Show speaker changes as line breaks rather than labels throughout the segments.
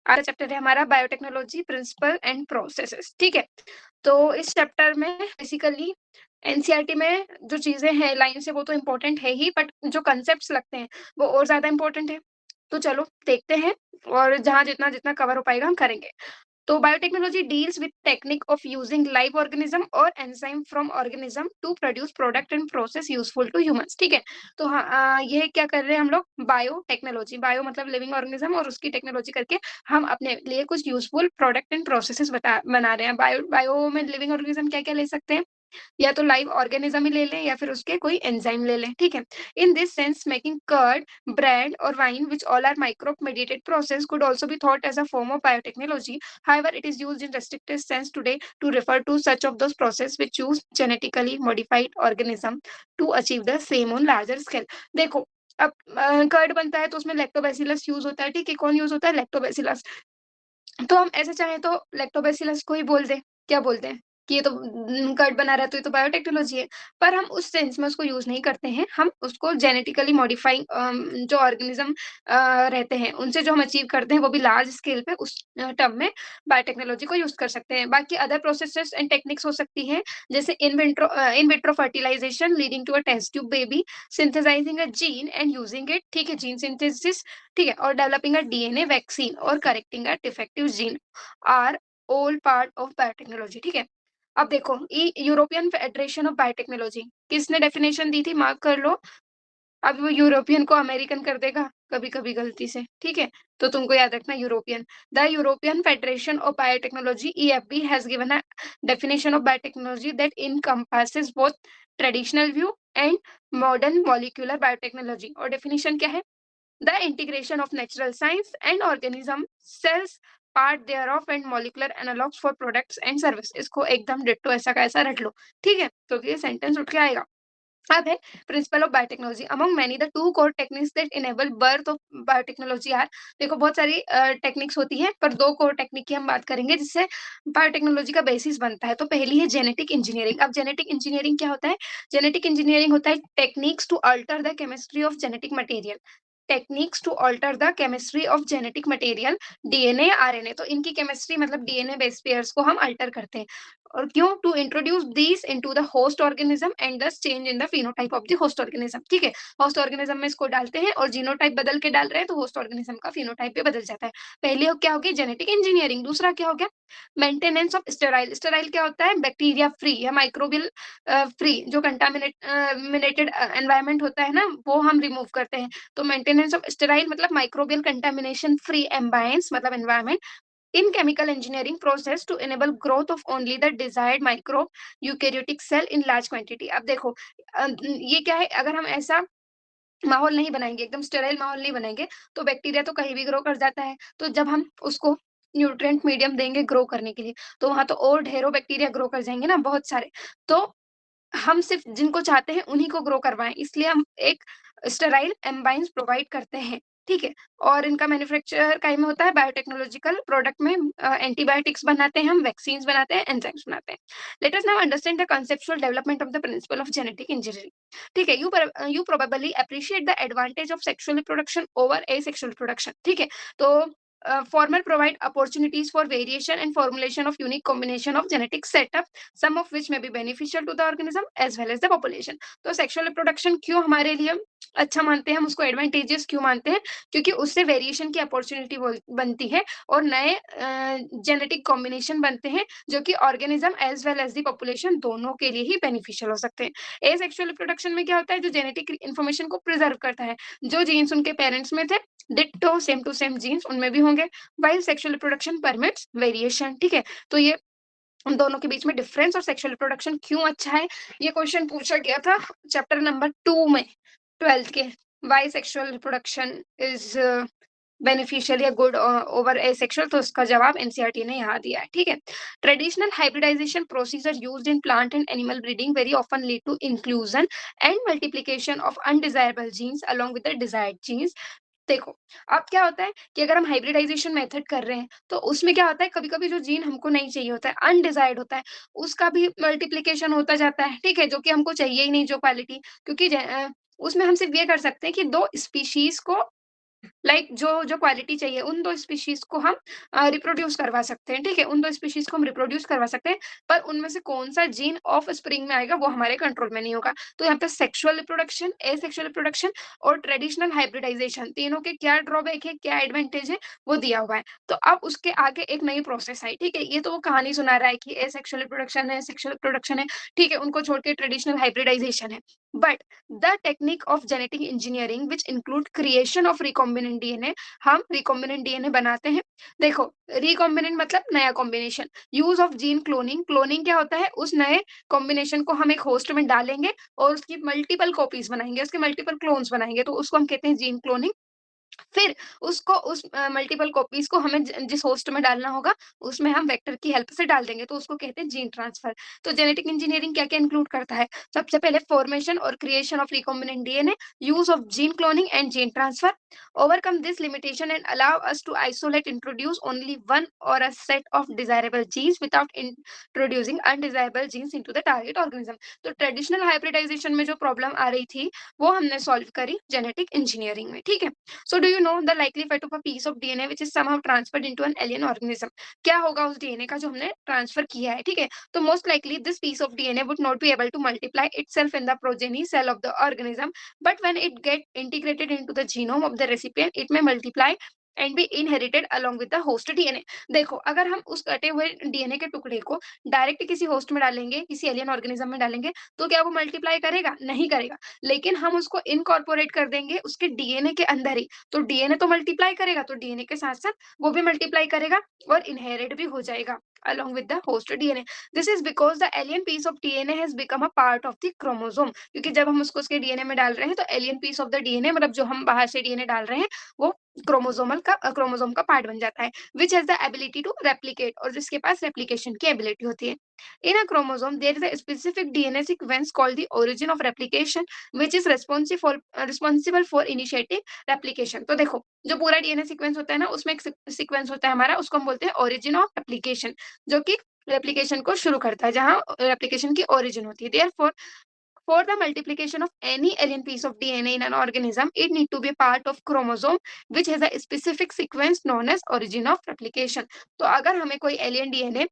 आज का चैप्टर है हमारा बायोटेक्नोलॉजी प्रिंसिपल एंड प्रोसेसेस, ठीक है। तो इस चैप्टर में बेसिकली एनसीईआरटी में जो चीजें हैं लाइन से वो तो इम्पोर्टेंट है ही, बट जो कंसेप्ट्स लगते हैं वो और ज्यादा इम्पोर्टेंट है। तो चलो देखते हैं, और जहाँ जितना जितना कवर हो पाएगा हम करेंगे। तो biotechnology deals with technique of using live organism और enzyme from organism to produce product and process useful to humans, ठीक है। तो हाँ, ये क्या कर रहे हैं हम लोग, बायोटेक्नोलॉजी, बायो मतलब लिविंग ऑर्गेनिज्म और उसकी टेक्नोलॉजी करके हम अपने लिए कुछ यूजफुल प्रोडक्ट एंड प्रोसेसेस बना रहे हैं। बायो बायो में लिविंग ऑर्गेनिज्म क्या क्या ले सकते हैं, या तो लाइव ऑर्गेनिज्म ही ले लें या फिर उसके कोई एंजाइम ले लें, ठीक है। In this sense making curd, bread और wine which all are microbe mediated process could also be thought as a form of biotechnology. However, it is used in restricted sense today to refer to such of those process which use genetically modified organism to achieve the same on larger scale. देखो, अब curd बनता है तो उसमें lactobacillus use होता है, ठीक है। कौन यूज होता है, लैक्टोबैसिलस। तो हम ऐसे चाहें तो लैक्टोबैसिलस को ही बोल दें, क्या बोलते हैं कि ये तो कर्ड बना रहा है तो ये तो बायोटेक्नोलॉजी है। पर हम उस सेंस में उसको यूज़ नहीं करते हैं, हम उसको जेनेटिकली मॉडिफाइंग जो ऑर्गेनिज़्म रहते हैं, उनसे जो हम अचीव करते हैं वो भी लार्ज स्केल पे, उस टर्म में बायोटेक्नोलॉजी को यूज़ कर सकते हैं। बाकी अदर प्रोसेसेस एंड टेक्निक्स हो सकती हैं, जैसे in vitro fertilisation leading to a test tube baby, synthesising a gene and using it, ठीक है, जीन सिंथेसिस, ठीक है, और डेवलपिंग अ डीएनए वैक्सीन और correcting a defective gene are all part of biotechnology, ठीक है। अब देखो, यूरोपियन फेडरेशन ऑफ बायोटेक्नोलॉजी किसने डेफिनेशन दी थी, मार्क कर लो। अब वो यूरोपियन को अमेरिकन कर देगा कभी कभी गलती से, ठीक है। तो तुमको याद रखना European. The European Federation of biotechnology EFB has given a definition of biotechnology that encompasses both traditional view and modern molecular biotechnology. और डेफिनेशन क्या है, the integration of natural science and organism cells part thereof and molecular analogs for products and service। इसको एकदम ditto ऐसा का ऐसा रट लो, ठीक है, तो ये सेंटेंस उठ के आएगा। अब है principle of biotechnology among many the two core techniques that enable birth of biotechnology are. देखो, बहुत सारी टेक्निक्स होती है, पर दो कोर टेक्निक की हम बात करेंगे जिससे बायोटेक्नोलॉजी का बेसिस बनता है। तो पहली है जेनेटिक इंजीनियरिंग। अब जेनेटिक इंजीनियरिंग क्या होता है, जेनेटिक इंजीनियरिंग होता है techniques to alter the chemistry of genetic material, techniques to alter the chemistry of genetic material, DNA RNA. तो इनकी केमिस्ट्री मतलब डीएनए बेस पेयर्स को हम अल्टर करते हैं। और क्यों, to introduce these into the host organism and thus change in the phenotype of the host organism, ठीक है। होस्ट ऑर्गेनिज्म में इसको डालते हैं और जीनोटाइप बदल के डाल रहे हैं तो होस्ट ऑर्गेनिज्म का फिनोटाइप भी बदल जाता है। पहले क्या हो गया, जेनेटिक इंजीनियरिंग। दूसरा क्या हो गया, मेंटेनेंस ऑफ स्टेराइल। स्टेराइल क्या होता है, बैक्टीरिया फ्री या माइक्रोबियल फ्री, जो कंटामिनेटेड एनवायरमेंट होता है ना, वो हम रिमूव करते हैं। तो मेंटेनेंस ऑफ स्टेराइल मतलब माइक्रोबियल कंटामिनेशन फ्री एम्बायंस मतलब environment in chemical engineering process to enable growth of only the desired microbe eukaryotic cell in large quantity। अब देखो, ये क्या है, अगर हम ऐसा माहौल नहीं बनाएंगे, एकदम स्टेराइल माहौल नहीं बनाएंगे, तो बैक्टीरिया तो कहीं भी ग्रो कर जाता है। तो जब हम उसको न्यूट्रिएंट मीडियम देंगे ग्रो करने के लिए, तो वहां तो और ढेरों बैक्टीरिया ग्रो कर जाएंगे ना, बहुत सारे। तो हम सिर्फ जिनको चाहते हैं उन्हीं को ग्रो करवाएं, इसलिए हम एक स्टेराइल एम्बाइंस प्रोवाइड करते हैं, ठीक है। और इनका मैन्युफैक्चर काई में होता है, बायोटेक्नोलॉजिकल प्रोडक्ट में एंटीबायोटिक्स बनाते हैं हम, वैक्सीन बनाते हैं, एंजाइम्स बनाते हैं। Let us now understand the conceptual development of the principle of genetic engineering, ठीक है। You probably appreciate the advantage of sexual reproduction over asexual reproduction, ठीक है। तो former provide opportunities for variation and formulation of unique combination of genetic setup, some of which may be beneficial to the organism as well as the population। तो sexual reproduction क्यों हमारे लिए अच्छा मानते हैं, हम उसको एडवांटेजेस क्यों मानते हैं, क्योंकि उससे वेरिएशन की अपॉर्चुनिटी बनती है और नए जेनेटिक कॉम्बिनेशन बनते हैं जो कि organism as well as the population दोनों के लिए ही बेनिफिशियल हो सकते हैं। एसेक्सुअल रिप्रोडक्शन में क्या होता है, जो जेनेटिक इन्फॉर्मेशन को प्रिजर्व करता है, जो जीन्स उनके पेरेंट्स में थे ditto same to same genes उनमें भी होंगे, while sexual reproduction permits variation, ठीक है। तो ये उन दोनों के बीच में डिफरेंस और सेक्सुअल रिप्रोडक्शन क्यों अच्छा है, ये क्वेश्चन पूछा गया था चैप्टर नंबर 2 में, 12th के। Why sexual reproduction is beneficial या गुड ओवर एसेक्सुअल, तो उसका जवाब एनसीईआरटी ने यहाँ दिया है, ठीक है। Traditional hybridization procedure used in plant and animal breeding very often lead to inclusion and multiplication of undesirable genes along with the desired genes. देखो, अब क्या होता है कि अगर हम हाइब्रिडाइजेशन मेथड कर रहे हैं, तो उसमें क्या होता है, कभी-कभी जो जीन हमको नहीं चाहिए होता है, अनडिजायर्ड होता है, उसका भी मल्टीप्लिकेशन होता जाता है, ठीक है? जो कि हमको चाहिए ही नहीं जो क्वालिटी, क्योंकि उसमें हम सिर्फ ये कर सकते हैं कि 2 स्पीशीज़ को लाइक जो क्वालिटी चाहिए उन 2 स्पीशीज़ को हम रिप्रोड्यूस करवा सकते हैं, ठीक है? उन 2 स्पीशीज़ को हम रिप्रोड्यूस करवा सकते हैं, पर उनमें से कौन-सा जीन ऑफस्प्रिंग में आएगा वो हमारे कंट्रोल में नहीं होगा। तो यहाँ पे सेक्सुअल रिप्रोडक्शन, एसेक्सुअल रिप्रोडक्शन और ट्रेडिशनल हाइब्रिडाइजेशन तीनों के क्या ड्रॉबैक है, क्या एडवांटेज है, वो दिया हुआ है। तो अब उसके आगे एक नई प्रोसेस आई, ठीक है? ये तो वो कहानी सुना रहा है कि एसेक्सुअल रिप्रोडक्शन है, सेक्सुअल रिप्रोडक्शन है, ठीक है? उनको छोड़ के ट्रेडिशनल हाइब्रिडाइजेशन है। But the technique of genetic engineering which include creation of recombinant DNA, हम रिकॉम्बिनेंट डीएनए बनाते हैं। देखो, रिकॉम्बिनेंट मतलब नया combination. Use of gene cloning, cloning क्या होता है? उस नए कॉम्बिनेशन को हम एक होस्ट में डालेंगे और उसकी मल्टीपल कॉपीज़ बनाएँगे, उसके मल्टीपल क्लोन्स बनाएँगे, तो उसको हम कहते हैं जीन क्लोनिंग। फिर उसको उस मल्टीपल कॉपीज़ को हमें जिस होस्ट में डालना होगा, उसमें हम वेक्टर की हेल्प से डाल देंगे, तो उसको कहते हैं जीन ट्रांसफर। तो जेनेटिक इंजीनियरिंग क्या-क्या इंक्लूड करता है? सबसे पहले फॉर्मेशन और creation of recombinant DNA, use of gene cloning and gene transfer, overcome this limitation and allow us to isolate introduce only one or a set of desirable genes without introducing undesirable genes into the target organism. तो traditional hybridization में जो problem आ रही थी, वो हमने solve करी genetic engineering में, ठीक है? So do you know the likely fate of a piece of DNA which is somehow transferred into an alien organism? क्या होगा उस डीएनए का जो हमने ट्रांसफर किया है, ठीक है? तो most likely this piece of DNA would not be able to multiply itself in the progeny cell of the organism, but when it get integrated into the genome of the recipient, it may multiply and B inherited along with the host DNA. देखो, अगर हम उस कटे हुए DNA के टुकड़े को direct किसी होस्ट में डालेंगे, किसी एलियन ऑर्गेनिज्म में डालेंगे, तो क्या वो मल्टीप्लाई करेगा? नहीं करेगा। लेकिन हम उसको इनकॉर्पोरेट कर देंगे उसके डीएनए के अंदर ही, तो डीएनए तो मल्टीप्लाई करेगा, तो डीएनए के साथ-साथ वो भी मल्टीप्लाई करेगा और इनहेरिट भी हो जाएगा along with the host DNA. This is because the alien piece of DNA has become a part of the chromosome. क्योंकि जब हम उसको उसके डीएनए में डाल रहे हैं, तो alien piece of the DNA मतलब जो हम बाहर से डीएनए डाल रहे हैं, वो क्रोमोसोम का पार्ट बन जाता है, which has the ability to replicate, और जिसके पास रेप्लिकेशन की एबिलिटी होती है। In a chromosome, there is a specific DNA sequence called the origin of replication, which is responsible for initiating replication. तो देखो, जो पूरा डीएनए सीक्वेंस होता है ना, उसमें एक सीक्वेंस होता है हमारा, उसको हम बोलते हैं ओरिजिन ऑफ रेप्लिकेशन, जो कि रेप्लिकेशन को शुरू करता है, जहां रेप्लिकेशन की ओरिजिन होती है। Therefore, for the multiplication of any alien piece of DNA in an organism, it need to be part of chromosome which has a specific sequence known as origin of replication. तो अगर हमें कोई alien DNA,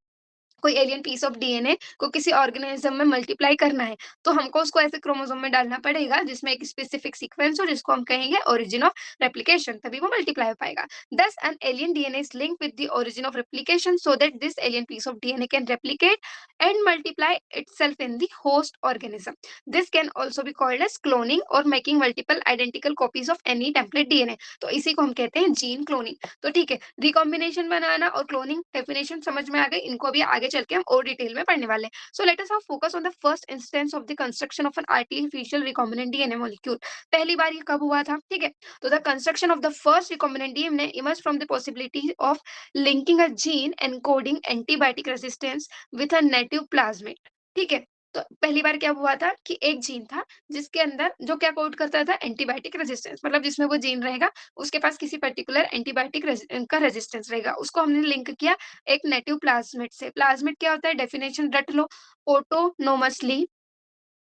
कोई alien piece of DNA को किसी organism में multiply करना है, तो हमको उसको ऐसे क्रोमोसोम में डालना पड़ेगा जिसमें एक स्पेसिफिक सीक्वेंस हो, जिसको हम कहेंगे ओरिजिन ऑफ रेप्लिकेशन, तभी वो मल्टीप्लाई हो पाएगा। Thus an alien DNA is linked with the origin of replication so that this alien piece of DNA can replicate and multiply itself in the host organism. This can also be called as cloning or making multiple identical copies of any template DNA. तो इसी को हम कहते हैं gene cloning. तो ठीक है, recombination बनाना और क्लोनिंग डेफिनेशन समझ में आ गई, इनको भी आगे चल के हम और डिटेल में पढ़ने वाले हैं। So let us now focus on the first instance of the construction of an artificial recombinant DNA molecule. पहली बार ये कब हुआ था? ठीक है, तो the construction of the first recombinant DNA emerge from the possibility of linking a gene encoding antibiotic resistance with a native plasmid. ठीक है, तो पहली बार क्या हुआ था कि एक जीन था जिसके अंदर जो क्या कोड करता था, एंटीबायोटिक रेजिस्टेंस, मतलब जिसमें वो जीन रहेगा उसके पास किसी पर्टिकुलर एंटीबायोटिक का रेजिस्टेंस रहेगा, उसको हमने लिंक किया एक नेटिव प्लाज्मिड से। प्लाज्मिड क्या होता है? डेफिनेशन रट लो, autonomously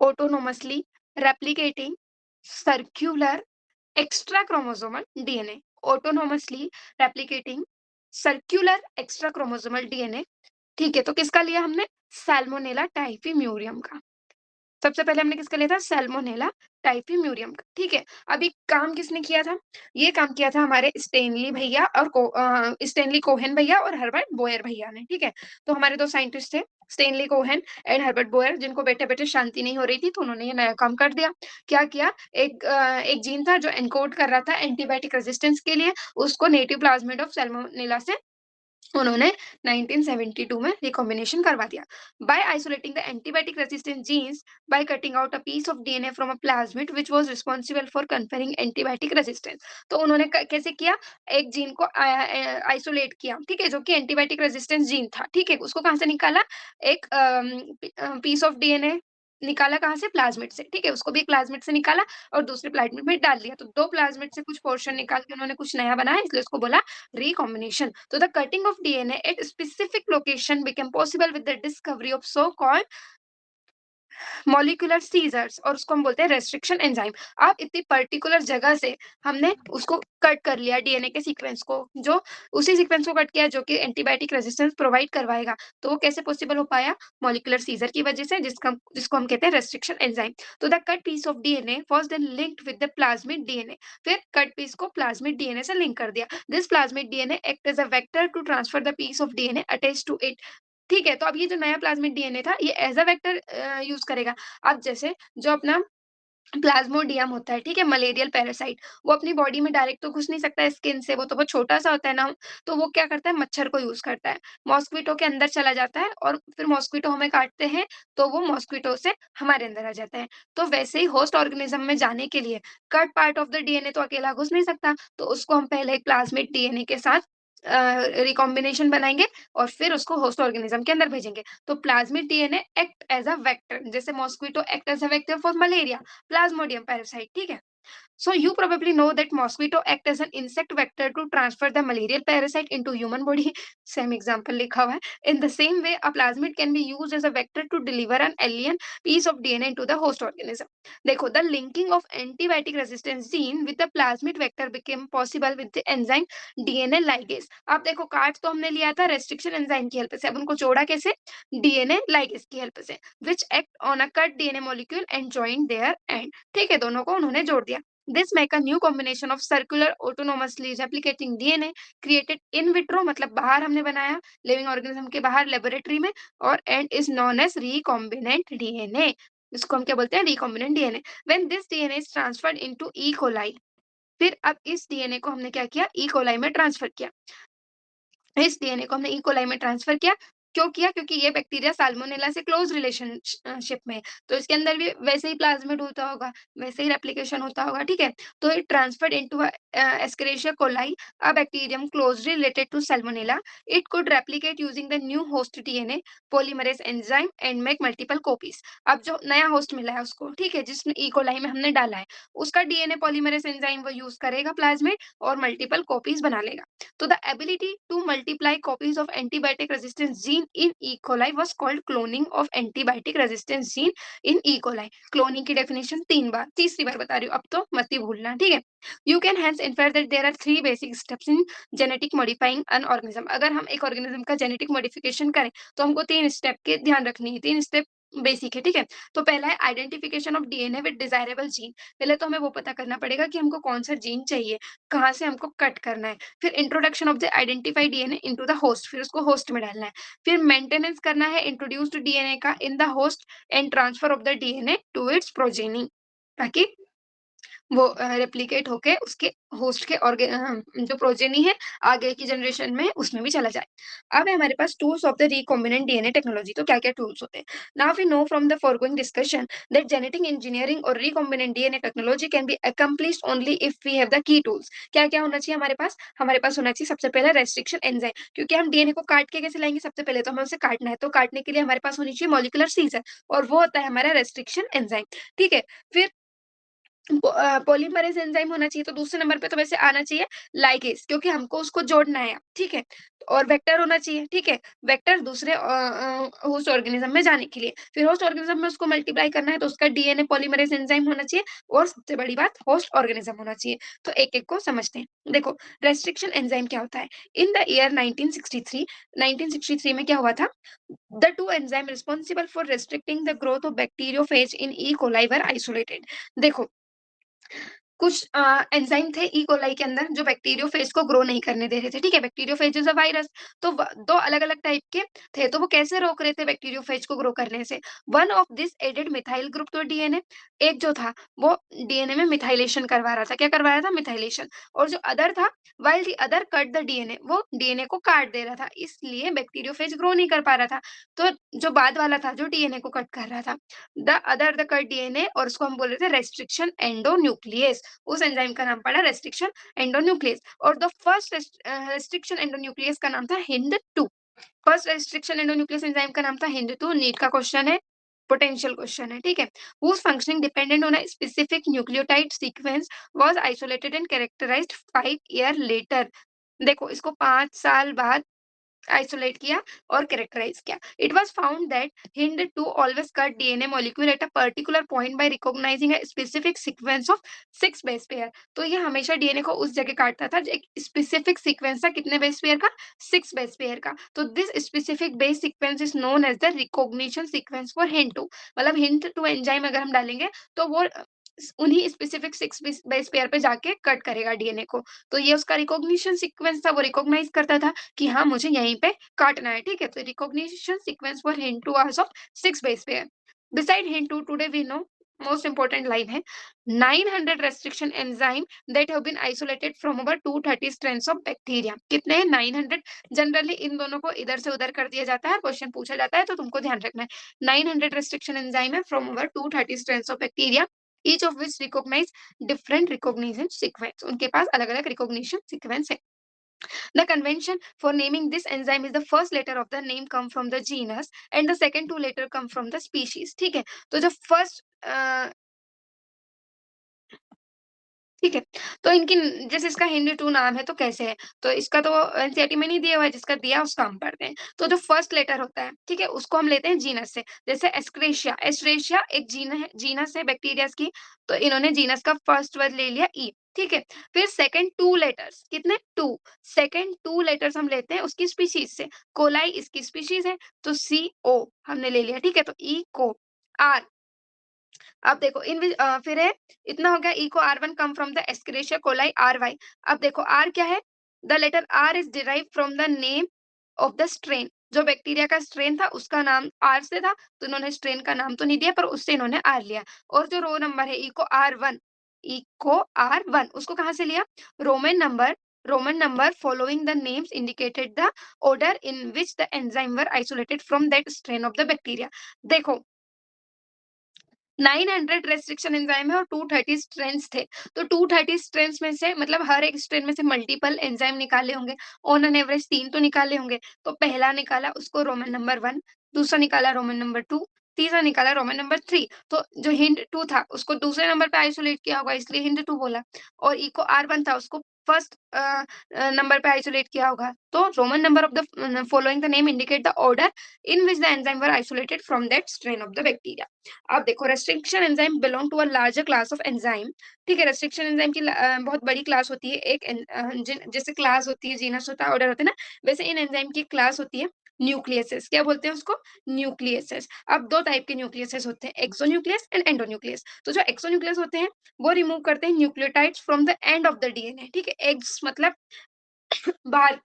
autonomously replicating circular extra chromosomal DNA. Autonomously replicating circular extra chromosomal DNA. ठीक है, तो किसका लिया हमने? सैल्मोनेला टाइफीम्यूरियम का। सबसे पहले हमने किसका लिया था? सैल्मोनेला टाइफीम्यूरियम का, ठीक है। अब ये काम किसने किया था? ये काम किया था हमारे स्टेनली भैया और स्टेनली कोहेन भैया और हर्बर्ट बोयर भैया ने, ठीक है। तो हमारे 2 साइंटिस्ट थे, Stanley Cohen and Herbert Boyer, जिनको बैठे-बैठे शांति नहीं हो रही थी, तो उन्होंने ये नया काम कर दिया। क्या किया? एक जीन था जो एन्कोड कर रहा था एंटीबायोटिक रेजिस्टेंस के लिए, उसको नेटिव प्लाज्मिड ऑफ सैल्मोनेला से उन्होंने 1972 में रिकॉम्बिनेशन करवा दिया। By isolating the antibiotic resistant genes, by cutting out a piece of DNA from a plasmid which was responsible for conferring antibiotic resistance. तो उन्होंने कैसे किया? एक जीन को आइसोलेट किया, ठीक है, जो कि एंटीबायोटिक रेजिस्टेंस जीन था, ठीक है। उसको कहां से निकाला? एक पीस ऑफ डीएनए निकाला, कहां से? प्लाज्मिड से, ठीक है। उसको भी एक प्लाज्मिड से निकाला और दूसरे प्लाज्मिड में डाल दिया, तो 2 प्लाज्मिड से कुछ पोर्शन निकाल के उन्होंने कुछ नया बनाया, इसलिए उसको बोला recombination. So the cutting of DNA at a specific location became possible with the discovery of so-called molecular scissors और उसको हम बोलते हैं रेस्ट्रिक्शन एंजाइम। आप इतनी पर्टिकुलर जगह से हमने उसको कट कर लिया डीएनए के सीक्वेंस को, जो उसी सीक्वेंस को कट किया जो कि एंटीबायोटिक रेजिस्टेंस प्रोवाइड करवाएगा। तो वो कैसे पॉसिबल हो पाया? मॉलिक्यूलर सीजर की वजह से, जिसको हम कहते हैं रेस्ट्रिक्शन एंजाइम। तो the cut piece of DNA was then linked with the plasmid DNA. फिर कट पीस को प्लाज्मिड डीएनए से लिंक कर दिया। This plasmid DNA act as a vector to transfer the piece of DNA attached to it. ठीक है, तो अब ये जो नया प्लाज्मिड डीएनए था, ये एज़ अ वेक्टर यूज़ करेगा। अब जैसे जो अपना प्लाज्मोडियम होता है, ठीक है? मलेरियल पैरासाइट, वो अपनी बॉडी में डायरेक्ट तो घुस नहीं सकता है स्किन से, वो तो बहुत छोटा-सा होता है ना, तो वो क्या करता है, मच्छर को यूज़ करता है। मॉस्क्विटो के अंदर चला जाता है और फिर मॉस्क्विटो हमें काटते हैं, तो वो मॉस्क्विटो से हमारे अंदर आ जाता है। तो वैसे ही होस्ट ऑर्गेनिज़्म में जाने के लिए cut part of the DNA तो अकेला घुस नहीं सकता, तो उसको हम पहले एक प्लाज्मिड डीएनए के साथ रिकॉम्बिनेशन बनाएँगे और फिर उसको होस्ट ऑर्गेनिज़्म के अंदर भेजेंगे। तो plasmid DNA act as a vector, जैसे mosquito act as a vector for malaria, plasmodium parasite, ठीक है? So you probably know that mosquito act as an insect vector to transfer the malarial parasite into human body. Same example लिखा हुआ है. In the same way, a plasmid can be used as a vector to deliver an alien piece of DNA into the host organism. देखो, the linking of antibiotic resistance gene with the plasmid vector became possible with the enzyme DNA ligase. अब देखो, काट तो हमने लिया था restriction enzyme की help से, अब उनको जोड़ा कैसे? DNA ligase की हेल्प से, which act on a cut DNA molecule and join their end. ठीक है, दोनों को उन्होंने जोड़ दिया। This make a new combination of circular autonomously replicating DNA created in vitro, मतलब बाहर हमने बनाया लिविंग ऑर्गेनिज्म के बाहर लेबोरेटरी में, और and is known as recombinant DNA। इसको हम क्या बोलते हैं? recombinant DNA। When this DNA is transferred into E. coli, फिर अब इस डीएनए को हमने क्या किया? ई कोलाई में ट्रांसफर किया। इस डीएनए को हमने ई कोलाई में ट्रांसफर किया। क्यों किया? क्योंकि ये बैक्टीरिया साल्मोनेला से क्लोज रिलेशनशिप में है, तो इसके अंदर भी वैसे ही प्लाज्मिड होता होगा, वैसे ही रेप्लिकेशन होता होगा, ठीक है? तो it transferred into Escherichia coli, a bacterium closely related to Salmonella. It could replicate using the new host DNA polymerase enzyme and make multiple copies. अब जो नया होस्ट मिला है उसको, ठीक है, जिसने ई कोलाई में हमने डाला है, उसका डीएनए पॉलीमरेज एंजाइम वो यूज करेगा प्लाज्मिड, और मल्टीपल कॉपीज बना लेगा। So the ability to multiply copies of antibiotic resistance gene in E. coli was called cloning of antibiotic resistance gene in E. coli. Cloning की definition तीसरी बार बता रही हूँ, अब तो मत ही भूलना, ठीक है? You can hence infer that there are three basic steps in genetic modifying an organism. अगर हम एक organism का genetic modification करें, तो हमको 3 स्टेप के ध्यान रखनी है, 3 स्टेप बेसिक है, ठीक है? तो पहला है identification of DNA with desirable gene. पहले तो हमें वो पता करना पड़ेगा कि हमको कौन सा जीन चाहिए, कहाँ से हमको कट करना है। फिर introduction of the identified DNA into the host, फिर उसको होस्ट में डालना है। फिर मेंटेनेंस करना है इंट्रोड्यूस्ड डीएनए का in the host and transfer of the DNA to its progeny, ताकि वो रेप्लिकेट होके उसके होस्ट के जो प्रोजेनी है आगे की जनरेशन में उसमें भी चला जाए। अब है हमारे पास tools of the recombinant DNA technology. तो क्या-क्या टूल्स होते हैं? Now we know from the foregoing discussion that genetic engineering or recombinant DNA technology can be accomplished only if we have the key tools. क्या-क्या होना चाहिए हमारे पास? हमारे पास होना चाहिए सबसे पहले रेस्ट्रिक्शन एंजाइम, क्योंकि हम डीएनए को काट के कैसे लाएँगे? सबसे पहले तो हमें उसे काटना है, तो काटने के लिए हमारे पास होनी चाहिए मॉलिक्यूलर सीजर, और वो होता है हमारा रेस्ट्रिक्शन एंजाइम, ठीक है? फिर पॉलीमरेज़ एंजाइम होना चाहिए, तो दूसरे नंबर पे तो वैसे आना चाहिए लाइगेज़, क्योंकि हमको उसको जोड़ना है, ठीक है? और वेक्टर होना चाहिए, ठीक है? वेक्टर दूसरे होस्ट ऑर्गेनिज़्म में जाने के लिए। फिर होस्ट ऑर्गेनिज़्म में उसको मल्टीप्लाई करना है, तो उसका डीएनए पॉलीमरेज़ एंजाइम होना चाहिए, और सबसे बड़ी बात होस्ट ऑर्गेनिज़्म होना चाहिए। तो एक-एक को समझते हैं। देखो, रेस्ट्रिक्शन एंजाइम क्या होता है? इन द ईयर 1963 में क्या हुआ था? The 2 enzyme responsible for restricting the growth of bacteriophage in E coli were isolated. देखो, कुछ एंजाइम थे ई कोलाई के अंदर जो बैक्टीरियोफेज को ग्रो नहीं करने दे रहे थे, ठीक है? बैक्टीरियोफेज इज़ अ वायरस, तो व 2 अलग-अलग टाइप के थे, तो वो कैसे रोक रहे थे बैक्टीरियोफेज को ग्रो करने से? One of this added methyl group to DNA, एक जो था वो डीएनए में मिथाइलेशन करवा रहा था। क्या करवा रहा था? मिथाइलेशन। और जो अदर था, while the other cut the DNA, वो डीएनए को काट दे रहा था, इसलिए बैक्टीरियोफेज ग्रो नहीं कर पा रहा था। तो जो बाद वाला था, जो डीएनए को कट कर रहा था, द कट डीएनए, और उसको हम बोल रहे थे रेस्ट्रिक्शन एंडोन्यूक्लियस। उस एंजाइम का नाम पड़ा रेस्ट्रिक्शन एंडोन्यूक्लियस, और द फर्स्ट रेस्ट्रिक्शन एंडोन्यूक्लियस का नाम था Hind 2। First restriction endonuclease enzyme का नाम था हिंद 2। नीट का क्वेश्चन है, पोटेंशियल क्वेश्चन है, ठीक है? whose functioning dependent on a specific nucleotide sequence was isolated and characterized 5 year later। देखो, इसको 5 साल बाद आइसोलेट किया और कैरेक्टराइज किया। It was found that Hind two always cut DNA molecule at a particular point by recognizing a specific sequence of 6 base pair. तो ये हमेशा डीएनए को उस जगह काटता था जो एक स्पेसिफिक सीक्वेंस था, कितने बेस पेयर का, 6 बेस पेयर का। तो this specific base sequence is known as the recognition sequence for Hind two. मतलब हिंड टू एंजाइम अगर हम डालेंगे तो वो उन्हीं स्पेसिफिक 6 बेस पेयर पे जाके कट करेगा डीएनए को। तो ये उसका रिकॉग्निशन सीक्वेंस था, वो रिकॉग्नाइज करता था कि हाँ मुझे यहीं पे काटना है, ठीक है। तो recognition sequence for Hind two are of 6 base pair. Beside Hind two today we know most important line है 900 restriction enzyme that have been isolated from over 230 strains of bacteria. कितने हैं? 900। जनरली इन दोनों को इधर से उधर कर दिया जाता है, क्वेश्चन पूछा जाता है तो तुमको ध्यान रखना है। 900 रेस्ट्रिक्शन एंजाइम है from over 230 strains of bacteria, each of which recognize different recognition sequence। उनके पास अलग अलग recognition sequence है। The convention for naming this enzyme is the first letter of the name come from the genus and the second two letter come from the species। ठीक है, तो जो first ठीक है, तो इनकी जैसे इसका हिंदी टू नाम है तो कैसे है, तो इसका तो एनसीईआरटी में नहीं दिया हुआ है, जिसका दिया उसका हम पढ़ते हैं। तो जो फर्स्ट लेटर होता है, ठीक है, उसको हम लेते हैं जीनस से। जैसे एस्क्रेशिया, एस्ट्रेशिया एक जीनस है बैक्टीरियाज की, तो इन्होंने जीनस का फर्स्ट वर्ड ले लिया ई, ठीक है। फिर सेकंड टू लेटर्स, कितने? टू। सेकंड टू लेटर्स हम लेते हैं उसकी स्पीशीज से। कोलाई इसकी स्पीशीज है, तो सी ओ हमने ले लिया, ठीक है। तो ई को, आर, अब देखो फिर है, इतना हो गया। E co R1 come from the Escherichia coli RY। अब देखो आर क्या है, the letter R is derive from the name of the strain. जो बैक्टीरिया का स्ट्रेन था उसका नाम आर से था, तो इन्होंने स्ट्रेन का नाम तो नहीं दिया पर उससे इन्होंने आर लिया। और जो रो नंबर है ई को आर वन, उसको कहाँ से लिया? Roman number, Roman number following the names indicated the order in which the enzyme were isolated from that strain of the bacteria. देखो 900 रेस्ट्रिक्शन एंजाइम है और 230 स्ट्रेन्स थे। तो 230 स्ट्रेन्स में से मतलब हर एक स्ट्रेन में से मल्टीपल एंजाइम निकाले होंगे, ऑन एन एवरेज 3 तो निकाले होंगे। तो पहला निकाला उसको रोमन नंबर 1, दूसरा निकाला रोमन नंबर 2, तीसरा निकाला रोमन नंबर 3। तो जो हिंट 2 था उसको दूसरे नंबर पे आइसोलेट किया होगा, इसलिए हिंट 2 बोला। और ई को R1 था, उसको फर्स्ट नंबर पे आइसोलेट किया होगा। तो Roman number of the following the name indicate the order in which the enzyme were isolated from that strain of the bacteria. अब देखो restriction enzyme belong to a larger class of enzyme. ठीक है, restriction enzyme की बहुत बड़ी class होती है। जैसे क्लास होती है, जीनस होता है, ऑर्डर होता है ना, वैसे इन एंजाइम की क्लास होती है न्यूक्लियसेस। क्या बोलते हैं उसको? न्यूक्लियसेस। अब दो टाइप के न्यूक्लियसेस होते हैं, एक्सोन्यूक्लियस एंड एंडोन्यूक्लियस। तो जो एक्सोन्यूक्लियस होते हैं वो रिमूव करते हैं nucleotides from the end of the DNA. ठीक है, एग्स मतलब बाहर,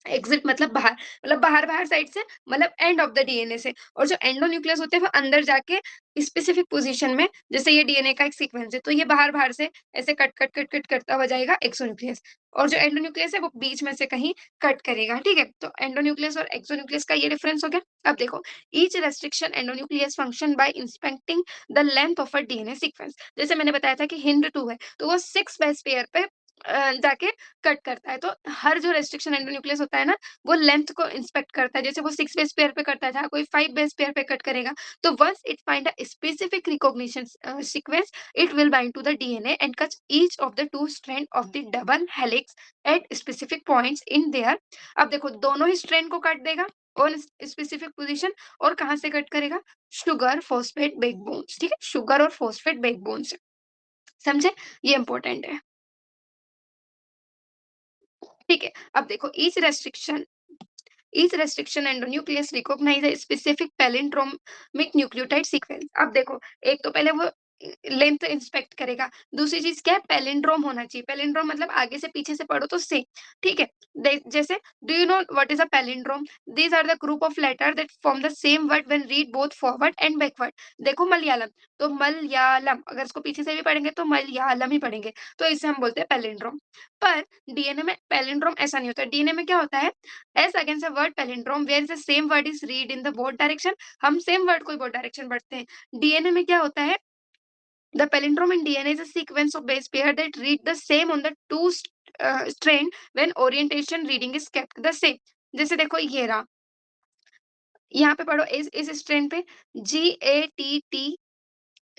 एग्जिट मतलब बाहर, मतलब बाहर बाहर साइड से, मतलब एंड ऑफ द डीएनए से। और जो एंडोन्यूक्लियस होते हैं वो अंदर जाके स्पेसिफिक पोजीशन में, जैसे ये डीएनए का एक सीक्वेंस है तो ये बाहर बाहर से ऐसे कट कट कट कट करता हुआ जाएगा एक्सोन्यूक्लियस, और जो एंडोन्यूक्लियस है वो बीच में से कहीं कट करेगा। ठीक है, तो एंडोन्यूक्लियस और एक्सोन्यूक्लियस का ये डिफरेंस हो गया। अब देखो each restriction endonuclease function by inspecting the length of a DNA sequence. जैसे मैंने बताया था कि हिंड 2 है तो वो 6 बेस पेयर पे जाके कट करता है। तो हर जो रेस्ट्रिक्शन एंडोन्यूक्लियस होता है ना, वो लेंथ को इंस्पेक्ट करता है। जैसे वो 6 बेस पेयर पे करता था, कोई 5 बेस पेयर पे कट करेगा। तो once it find a specific recognition sequence, it will bind to the DNA and cut each of the 2 strand of the double helix at specific points in there. अब देखो दोनों ही strand को काट देगा on specific position. और कहाँ से cut करेगा? Sugar phosphate backbones. ठीक है, शुगर और फॉस्फेट बैकबोन्स। समझे? ये इंपॉर्टेंट है। ठीक है, अब देखो each restriction endonuclease recognize a specific palindromic nucleotide sequence। अब देखो एक तो पहले वो लेंथ इंस्पेक्ट करेगा, दूसरी चीज क्या है? पैलिंड्रोम होना चाहिए। पैलिंड्रोम मतलब आगे से पीछे से पढ़ो तो से, ठीक है। जैसे do you know what is a palindrome? These are the group of letter that form the same word when read both forward and backward. देखो मलयालम, तो मलयालम अगर इसको पीछे से भी पढ़ेंगे तो मलयालम ही पढ़ेंगे, तो इसे हम बोलते हैं पैलिंड्रोम। पर डीएनए में पैलिंड्रोम ऐसा नहीं होता। डीएनए में क्या होता है? As against a word palindrome where the same word is read in the both direction. हम सेम वर्ड को ही बोथ डायरेक्शन पढ़ते हैं। डीएनए में क्या होता है? The palindrome in DNA is a sequence of base pair that read the same on the two strand when orientation reading is kept the same। जैसे देखो ये रहा, यहाँ पे पढ़ो इस स्ट्रैंड पे GATT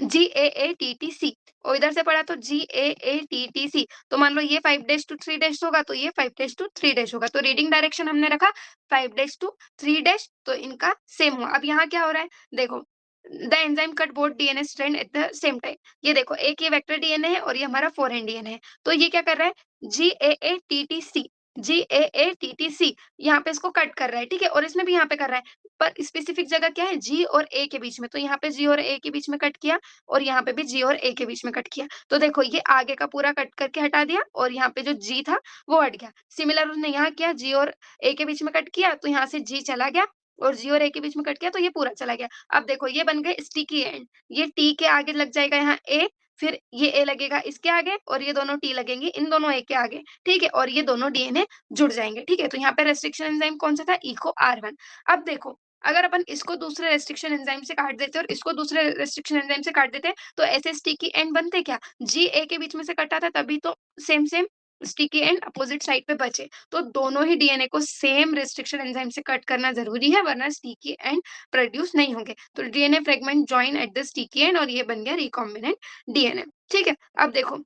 GAATTC और इधर से पढ़ा तो GAATTC। तो मान लो ये 5 डेज टू 3 डेज होगा तो ये 5 डेज टू 3 डेज होगा। तो रीडिंग डायरेक्शन हमने रखा 5 डेज टू 3 डेज, तो इनका सेम हुआ। अब यहाँ क्या हो रहा है? देखो, the enzyme cut both DNA strand at the same time. ये देखो, एक ये वेक्टर डीएनए है और ये हमारा फॉरेन डीएनए है। तो ये क्या कर रहा है? GAATTC, GAATTC यहाँ पे इसको कट कर रहा है, ठीक है? और इसमें भी यहाँ पे कर रहा है, पर स्पेसिफिक जगह क्या है? G और A के बीच में। तो यहाँ पे G और A के बीच में कट किया और यहाँ पे भी G और A के बीच में कट किया। तो देखो, ये आगे का पूरा कट करके हटा दिया और यहाँ पे जो G था वो हट गया। सिमिलर उसने यहाँ किया, G और A के बीच में कट किया तो यहाँ से G चला गया और G और A के बीच में कट किया तो ये पूरा चला गया। अब देखो, ये बन गए स्टिकी एंड। ये T के आगे लग जाएगा यहाँ A, फिर ये A लगेगा इसके आगे और ये दोनों T लगेंगे इन दोनों A के आगे, ठीक है? और ये दोनों डीएनए जुड़ जाएंगे, ठीक है? तो यहाँ पे रेस्ट्रिक्शन एंजाइम कौन सा था? Eco R1। अब देखो, अगर अपन इसको दूसरे रेस्ट्रिक्शन एंजाइम से काट देते और इसको दूसरे रेस्ट्रिक्शन एंजाइम से काट देते, तो ऐसे स्टिकी एंड बनते क्या? जी ए के बीच में से कटा था तभी तो same same sticky and opposite side पे बचे। तो दोनों ही डीएनए को सेम रेस्ट्रिक्शन एंजाइम से कट करना जरूरी है, वरना स्टिकी एंड प्रोड्यूस नहीं होंगे। तो DNA fragment join at the sticky and और ये बन गया रिकॉम्बिनेंट डीएनए, ठीक है? अब देखो,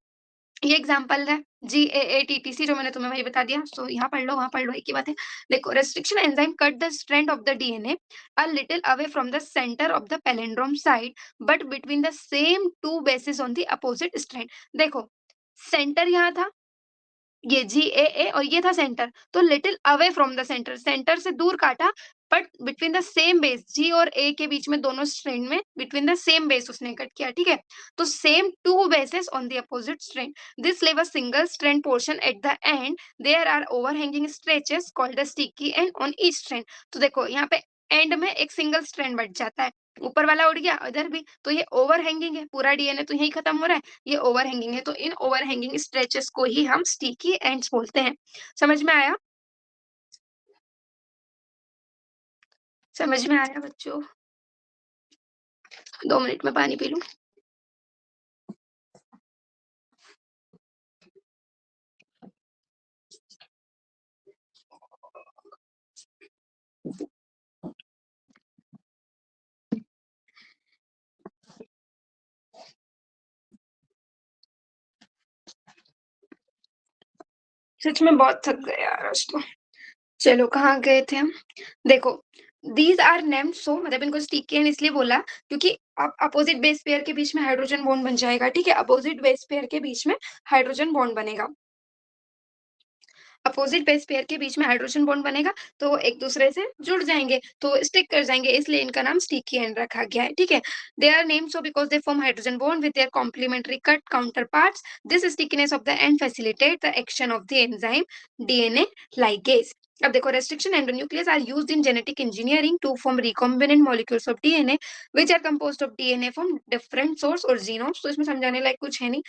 ये एग्जांपल है GAATTC जो मैंने तुम्हें वही बता दिया। सो यहाँ पढ़ लो, वहाँ पढ़ लो, एक ही बात है। देखो, restriction enzyme cut the strand of the DNA a little away from the centre of the palindrome side but between the same two bases on the opposite strand. देखो, सेंटर यहाँ था, ये GAA और ये था सेंटर, तो little away from the centre, centre से दूर काटा, but between the same base, G और A के बीच में दोनों स्ट्रैंड में बिटवीन द सेम बेस उसने कट किया, ठीक है? तो same two bases on the opposite strand, this leave a single strand portion at the end, there are overhanging stretches called the sticky end on each strand. तो देखो, यहाँ पे and में एक सिंगल स्ट्रैंड बच जाता है, ऊपर वाला उड़ गया इधर भी, तो ये ओवरहैंगिंग है, पूरा डीएनए तो यही खत्म हो रहा है, ये ओवरहैंगिंग है। तो इन ओवरहैंगिंग स्ट्रेचेस को ही हम स्टिकी एंड्स बोलते हैं। समझ में आया? समझ में आया बच्चों? 2 मिनट में पानी पी लूं। सच में बहुत थक गए यार आज तो। चलो, कहाँ गए थे हम? देखो, दीज आर नेम्ड सो, मतलब इनको स्टिकी एंड इसलिए बोला क्योंकि अपोजिट बेस पेयर के बीच में हाइड्रोजन बॉन्ड बन जाएगा, ठीक है? अपोजिट बेस पेयर के बीच में हाइड्रोजन बॉन्ड बनेगा, अपोजिट बेस पेयर के बीच में हाइड्रोजन बॉन्ड बनेगा, तो वो एक दूसरे से जुड़ जाएंगे, तो स्टिक कर जाएंगे, इसलिए इनका नाम स्टिकी एंड रखा गया है, ठीक है? They are named so because they form hydrogen bond with their complementary cut counterparts. This stickiness of the end facilitate the action of the enzyme DNA ligase. अब देखो, restriction endonuclease are used in genetic engineering to form recombinant molecules of DNA which are composed of DNA from different source or genomes। तो इसमें समझाने लायक कुछ है नहीं,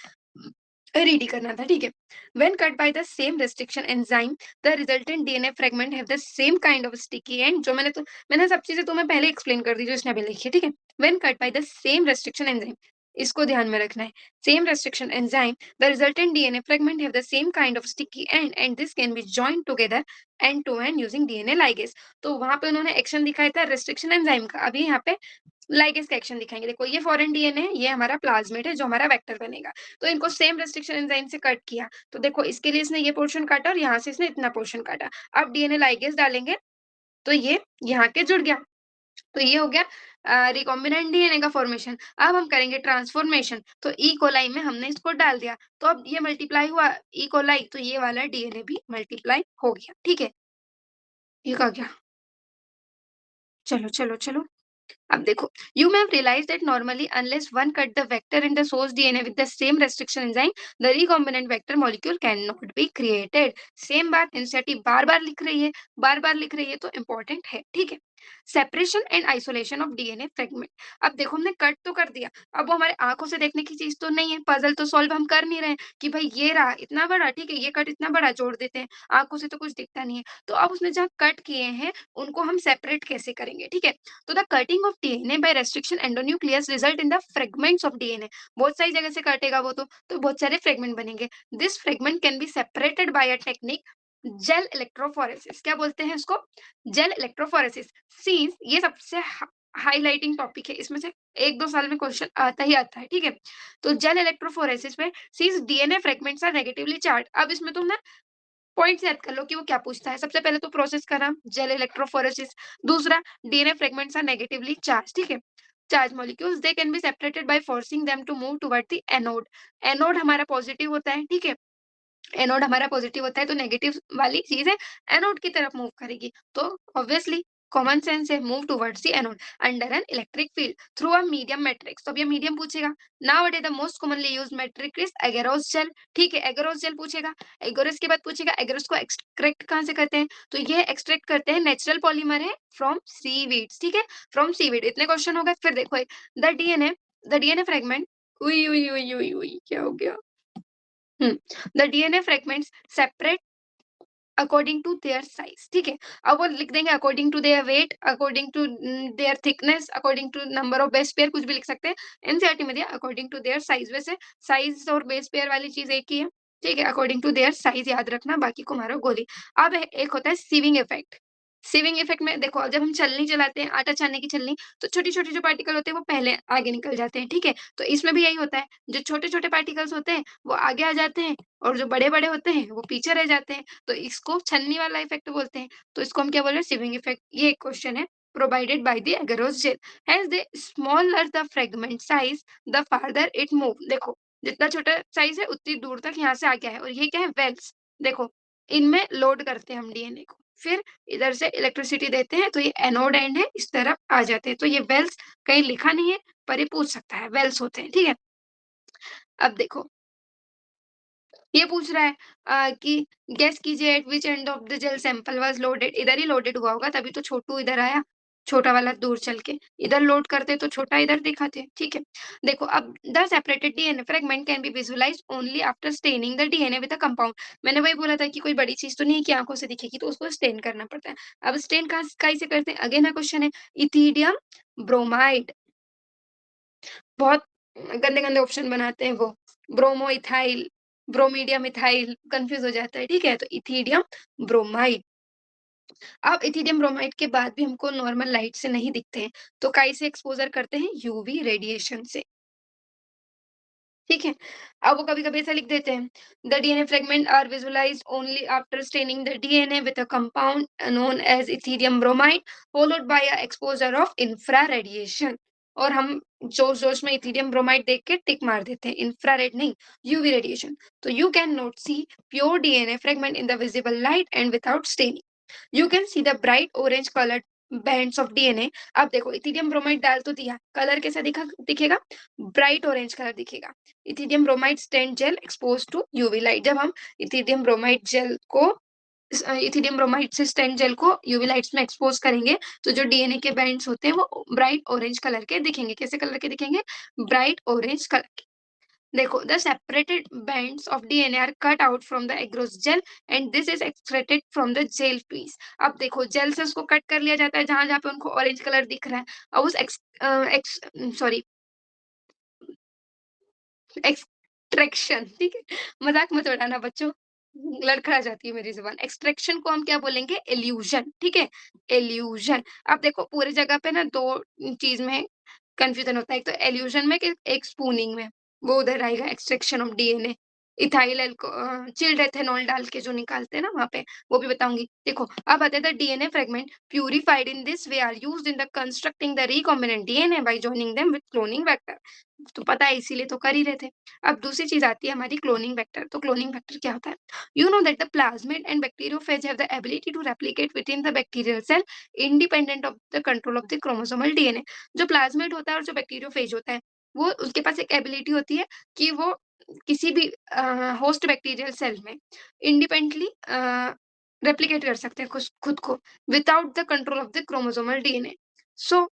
read ही करना था, ठीक है? When cut by the same restriction enzyme, the resultant DNA fragment have the same kind of sticky end। जो मैंने सब चीजें तुम्हें पहले एक्सप्लेन कर दी जो इसने अभी लिखी है, ठीक है? When cut by the same restriction enzyme, इसको ध्यान में रखना है। Same restriction enzyme, the resultant DNA fragment have the same kind of sticky end and this can be joined together end to end using DNA ligase। तो वहां पे उन्होंने action दिखाया था रेस्ट्रिक्शन एंजाइम का, अभी यहाँ पे लाइगेज का एक्शन दिखाएंगे। देखो, ये फॉरेन डीएनए है, ये हमारा प्लाज्मिड है जो हमारा वेक्टर बनेगा, तो इनको सेम रेस्ट्रिक्शन एंजाइम से कट किया। तो देखो, इसके लिए इसने ये पोर्शन काटा और यहाँ से इसने इतना पोर्शन काटा। अब डीएनए लाइगेज डालेंगे तो ये यहाँ के जुड़ गया, तो ये हो गया रिकॉम्बिनेंट डीएनए का फॉर्मेशन। अब हम करेंगे ट्रांसफॉर्मेशन, तो ई कोलाई में हमने इसको डाल दिया, तो अब ये मल्टीप्लाई हुआ ई कोलाई, तो ये वाला डीएनए भी मल्टीप्लाई हो गया, ठीक है? ये कहा गया। चलो चलो चलो, अब देखो, you may have realized that normally unless one cut the vector in the source DNA with the same restriction enzyme, the recombinant vector molecule cannot be created। Same बात एनसीईआरटी बार बार लिख रही है, बार बार लिख रही है, तो इंपॉर्टेंट है, ठीक है? Separation and isolation of DNA fragment. अब देखो, हमने कट तो कर दिया, अब वो हमारे आंखों से देखने की चीज तो नहीं है, पजल तो सॉल्व हम कर नहीं रहे हैं कि भाई ये रहा इतना बड़ा, ठीक है, ये कट इतना बड़ा जोड़ देते हैं, आंखों से तो कुछ दिखता नहीं है। तो अब उसने जहाँ कट किए हैं उनको हम सेपरेट कैसे करेंगे, ठीक है? तो the cutting of DNA by restriction endonuclease result in the fragments of DNA। बहुत सारी जगह से काटेगा वो, तो बहुत सारे फ्रेगमेंट बनेंगे। This fragment can be separated by a technique gel electrophoresis. क्या बोलते हैं इसको? Gel electrophoresis. सीन्स ये सबसे हाइलाइटिंग टॉपिक है, इसमें से 1-2 साल में क्वेश्चन आता ही आता है, ठीक है? तो जेल इलेक्ट्रोफोरेसिस में since DNA fragments are negatively charged, अब इसमें तुम ना पॉइंट्स याद कर लो कि वो क्या पूछता है। सबसे पहले तो प्रोसेस का नाम जेल इलेक्ट्रोफोरेसिस, दूसरा DNA fragments are negatively charge, ठीक है? Charge molecules they can be separated by forcing them to move toward the anode. Anode हमारा पॉजिटिव होता है, ठीक है? एनोड हमारा पॉजिटिव होता है तो नेगेटिव वाली चीज है एनोड की तरफ मूव करेगी, तो ऑब्वियसली कॉमन सेंस है move towards the anode under an electric field through a medium matrix. तो अब ये मीडियम पूछेगा। Now the most commonly used matrix is agarose gel, ठीक है? एगेरोस जेल पूछेगा। एगेरोस के बाद पूछेगा एगेरोस को एक्सट्रैक्ट कहाँ से करते हैं, तो ये एक्सट्रैक्ट करते हैं, नेचुरल पॉलीमर है फ्रॉम सीवीड्स, ठीक है? From seaweed. इतने क्वेश्चन हो गए। फिर देखो द डीएनए फ्रेगमेंट, उई उई उई उई उई क्या हो गया, the DNA fragments separate according to their size, ठीक है? अब वो लिख देंगे according to their weight, according to their thickness, according to number of base pair, कुछ भी लिख सकते हैं। एनसीईआरटी में दिया अकॉर्डिंग टू देयर साइज। वैसे साइज और बेस पेयर वाली चीज एक ही है, ठीक है? अकॉर्डिंग टू देयर साइज याद रखना, बाकी को मारो गोली। अब एक होता है सीविंग इफेक्ट। सीविंग इफेक्ट में देखो, जब हम छलनी चलाते हैं, आटा छानने की छलनी, तो छोटी छोटी जो पार्टिकल होते हैं वो पहले आगे निकल जाते हैं, ठीक है? तो इसमें भी यही होता है, जो छोटे छोटे पार्टिकल्स होते हैं वो आगे आ जाते हैं और जो बड़े बड़े होते हैं वो पीछे रह जाते हैं, तो इसको छन्नी वाला इफेक्ट बोलते हैं। तो इसको हम क्या बोल रहे हैं, सिविंग इफेक्ट। ये एक क्वेश्चन है provided by the agarose gel. Has the smaller the fragment size the farther it move. देखो, जितना छोटा साइज है उतनी दूर तक यहाँ से आ गया है। और ये क्या है, वेल्स। देखो, इनमें लोड करते हैं हम डीएनए को, फिर इधर से इलेक्ट्रिसिटी देते हैं, तो ये एनोड एंड है, इस तरफ आ जाते हैं। तो ये वेल्स कहीं लिखा नहीं है, पर ये पूछ सकता है, वेल्स होते हैं, ठीक है? अब देखो, ये पूछ रहा है कि गेस कीजिए at which end of the gel sample was loaded. इधर ही लोडेड हुआ होगा, तभी तो छोटू इधर आया, छोटा वाला दूर चल के। इधर लोड करते तो छोटा इधर दिखाते, ठीक है? देखो, अब the separated DNA fragment can be visualised only after staining the DNA with a compound. मैंने वही बोला था कि कोई बड़ी चीज तो नहीं है कि आंखों से दिखेगी, तो उसको स्टेन करना पड़ता है। अब स्टेन कहाँ काहे से करते हैं, अगेन क्वेश्चन है। इथिडियम ब्रोमाइड, बहुत गंदे-गंदे ऑप्शन बनाते हैं वो। ब्रोमो इथाइल, ब्रोमीडियम इथाइल, कन्फ्यूज़ हो जाता है, ठीक है? तो इथिडियम ब्रोमाइड। अब इथिडियम ब्रोमाइड के बाद भी हमको नॉर्मल लाइट से नहीं दिखते हैं, तो काहे से एक्सपोज़र करते हैं, यूवी रेडिएशन से, ठीक है? अब वो कभी-कभी ऐसा लिख देते हैं, the DNA fragment are visualized only after staining the DNA with a compound known as ethidium bromide followed by a exposure of infra radiation. और हम जोश-जोश में इथिडियम ब्रोमाइड देख के टिक मार देते हैं, इंफ्रारेड नहीं, यूवी रेडिएशन। तो you can not see pure DNA fragment in the visible light and without staining. You can see the bright orange coloured bands of DNA. अब देखो, इथिडियम ब्रोमाइड डाल तो दिया, कलर कैसा दिखेगा, ब्राइट ऑरेंज कलर दिखेगा। Ethidium bromide stain gel expose to UV light. जब हम इथिडियम ब्रोमाइड जेल को इथिडियम ब्रोमाइड से स्टेन जेल को यूवी लाइट्स में एक्सपोज करेंगे, तो जो डीएनए के बैंड्स होते हैं वो ब्राइट ऑरेंज कलर के दिखेंगे। कैसे कलर के दिखेंगे, ब्राइट ऑरेंज कलर के। देखो, the separated bands of DNA are cut out from the agarose gel and this is extracted from the gel piece। अब देखो, जेल से उसको कट कर लिया जाता है जहां जहां पे उनको ऑरेंज कलर दिख रहा है। अब उस सॉरी एक्सट्रैक्शन, ठीक है? मजाक मत उड़ाना बच्चों, लड़खड़ा जाती है मेरी जुबान। एक्सट्रैक्शन को हम क्या बोलेंगे, इल्यूजन, ठीक है? इल्यूजन। अब देखो, पूरी जगह पे ना दो चीज में कंफ्यूजन होता है, एक तो इल्यूजन में, एक स्पूनिंग में। वो उधर आएगा extraction of DNA, ethyl chilled ethanol डाल के जो निकालते हैं ना वहां पे, वो भी बताऊंगी। देखो, अब आते हैं the DNA fragment purified in this way are used in the constructing the recombinant DNA by joining them with cloning vector. तो पता है, इसीलिए तो कर ही रहे थे। अब दूसरी चीज आती है हमारी क्लोनिंग वेक्टर। तो क्लोनिंग वेक्टर क्या होता है, you know that the plasmid and bacteriophage have the ability to replicate within the bacterial cell independent of the control of the chromosomal DNA. जो प्लाज्मिड होता है और जो बैक्टीरियोफेज होता है, वो उसके पास एक एबिलिटी होती है कि वो किसी भी होस्ट बैक्टीरियल सेल में इंडिपेंडेंटली रेप्लिकेट कर सकते हैं खुद को without the control of the chromosomal DNA. So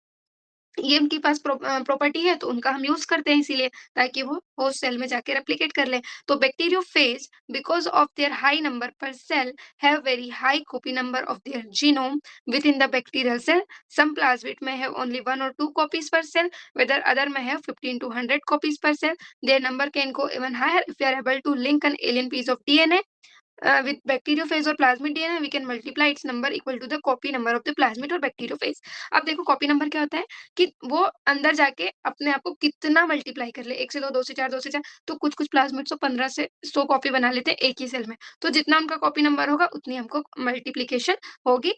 ये उनके पास प्रॉपर्टी है, तो उनका हम यूज़ करते हैं इसीलिए, ताकि वो होस्ट सेल में जाके रेप्लिकेट कर लें। तो bacteriophage because of their high number per cell have very high copy number of their genome within the bacterial cell. Some plasmid may have only 1 or 2 copies per cell, whether other may have 15 to 100 copies per cell. Their number can go even higher if we are able to link an alien piece of DNA with bacteriophage और plasmid DNA we can multiply its number equal to the copy number of the plasmid और bacteriophage। अब देखो copy number क्या होता है कि वो अंदर जाके अपने आप को कितना मल्टीप्लाई कर ले, 1 से 2, 2 से 4, 2 से 4, तो कुछ-कुछ प्लाज्मिड्स तो 15 से 100 कॉपी बना लेते हैं एक ही सेल में। तो जितना उनका कॉपी नंबर होगा उतनी हमको मल्टीप्लिकेशन होगी